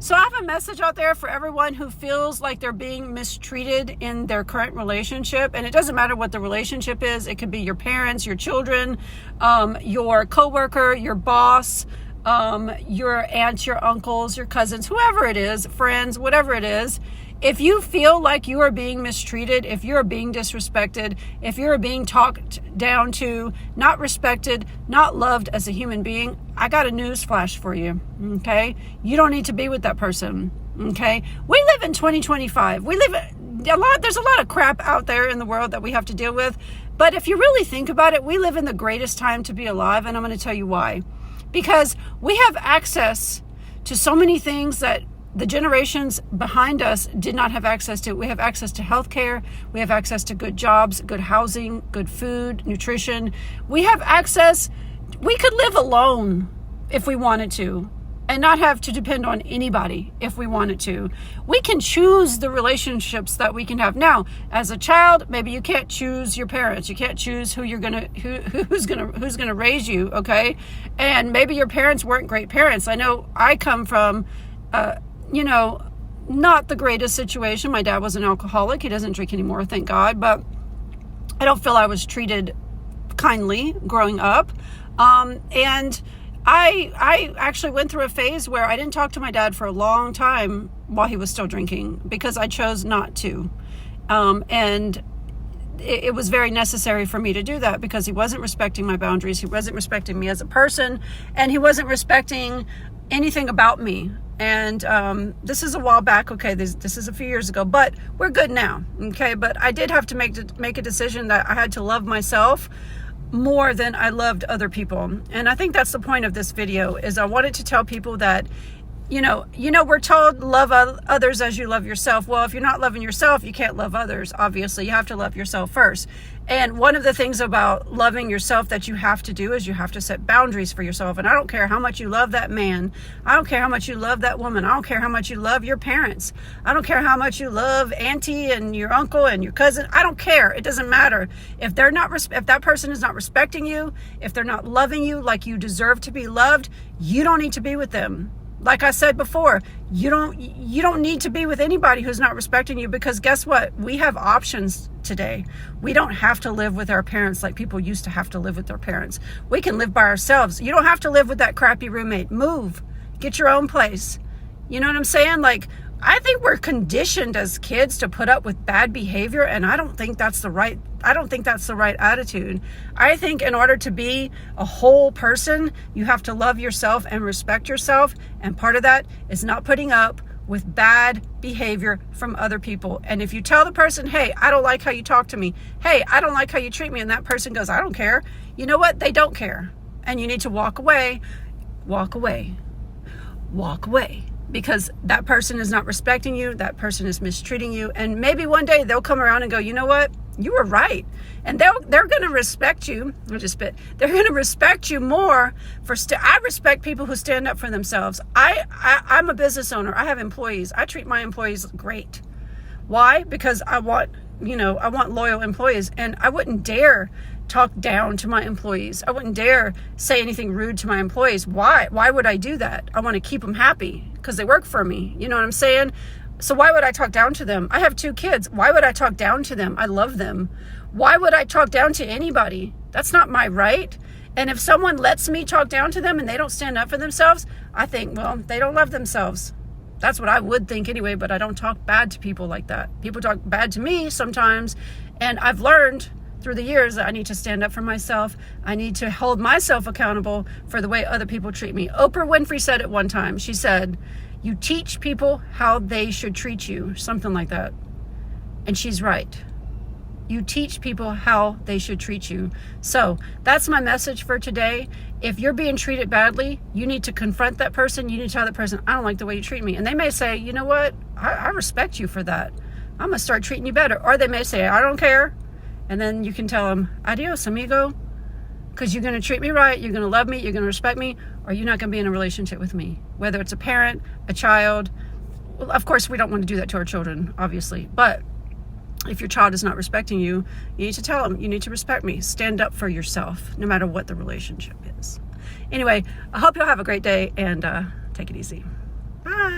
So I have a message out there for everyone who feels like they're being mistreated in their current relationship. And it doesn't matter what the relationship is. It could be your parents, your children, your coworker, your boss, your aunts, your uncles, your cousins, whoever it is, friends, whatever it is. If you feel like you are being mistreated, if you're being disrespected, if you're being talked down to, not respected, not loved as a human being, I got a news flash for you, okay? You don't need to be with that person, okay? We live in 2025. There's a lot of crap out there in the world that we have to deal with. But if you really think about it, we live in the greatest time to be alive, and I'm going to tell you why. Because we have access to so many things that the generations behind us did not have access to. We have access to healthcare. We have access to good jobs, good housing, good food, nutrition. We have access. We could live alone if we wanted to and not have to depend on anybody if we wanted to. We can choose the relationships that we can have. Now, as a child, maybe you can't choose your parents. You can't choose who's gonna raise you, okay? And maybe your parents weren't great parents. I know I come from not the greatest situation. My dad was an alcoholic. He doesn't drink anymore, thank God. But I don't feel I was treated kindly growing up. And I actually went through a phase where I didn't talk to my dad for a long time while he was still drinking because I chose not to. And it was very necessary for me to do that because he wasn't respecting my boundaries. He wasn't respecting me as a person, and he wasn't respecting anything about me. And this is a while back, okay, this is a few years ago, but we're good now, okay? But I did have to make a decision that I had to love myself more than I loved other people. And I think that's the point of this video, is I wanted to tell people that, we're told love others as you love yourself. Well, if you're not loving yourself, you can't love others. Obviously, you have to love yourself first. And one of the things about loving yourself that you have to do is you have to set boundaries for yourself. And I don't care how much you love that man. I don't care how much you love that woman. I don't care how much you love your parents. I don't care how much you love auntie and your uncle and your cousin. I don't care. It doesn't matter. If that person is not respecting you, if they're not loving you like you deserve to be loved, you don't need to be with them. Like I said before, you don't need to be with anybody who's not respecting you, because guess what? We have options today. We don't have to live with our parents like people used to have to live with their parents. We can live by ourselves. You don't have to live with that crappy roommate. Move. Get your own place. You know what I'm saying? Like, I think we're conditioned as kids to put up with bad behavior, and I don't think that's the right attitude. I think in order to be a whole person, you have to love yourself and respect yourself, and part of that is not putting up with bad behavior from other people. And if you tell the person, hey, I don't like how you talk to me, hey, I don't like how you treat me, and that person goes, I don't care, you know what? They don't care. And you need to walk away, because that person is not respecting you, that person is mistreating you, and maybe one day they'll come around and go, you know what? You were right. And they're going to respect you. They're going to respect you more I respect people who stand up for themselves. I'm a business owner. I have employees. I treat my employees great. Why? Because I want loyal employees, and I wouldn't dare talk down to my employees. I wouldn't dare say anything rude to my employees. Why? Why would I do that? I want to keep them happy because they work for me. You know what I'm saying? So why would I talk down to them? I have 2 kids. Why would I talk down to them? I love them. Why would I talk down to anybody? That's not my right. And if someone lets me talk down to them and they don't stand up for themselves, I think, well, they don't love themselves. That's what I would think anyway, but I don't talk bad to people like that. People talk bad to me sometimes, and I've learned through the years that I need to stand up for myself. I need to hold myself accountable for the way other people treat me. Oprah Winfrey said it one time. She said, you teach people how they should treat you, something like that. And she's right. You teach people how they should treat you. So that's my message for today. If you're being treated badly, you need to confront that person. You need to tell that person, I don't like the way you treat me. And they may say, you know what? I respect you for that. I'm going to start treating you better. Or they may say, I don't care. And then you can tell them, adios, amigo. Because you're going to treat me right. You're going to love me. You're going to respect me. Or you're not going to be in a relationship with me. Whether it's a parent, a child. Well, of course, we don't want to do that to our children, obviously. But if your child is not respecting you, you need to tell them, you need to respect me. Stand up for yourself, no matter what the relationship is. Anyway, I hope you'll have a great day, and take it easy. Bye.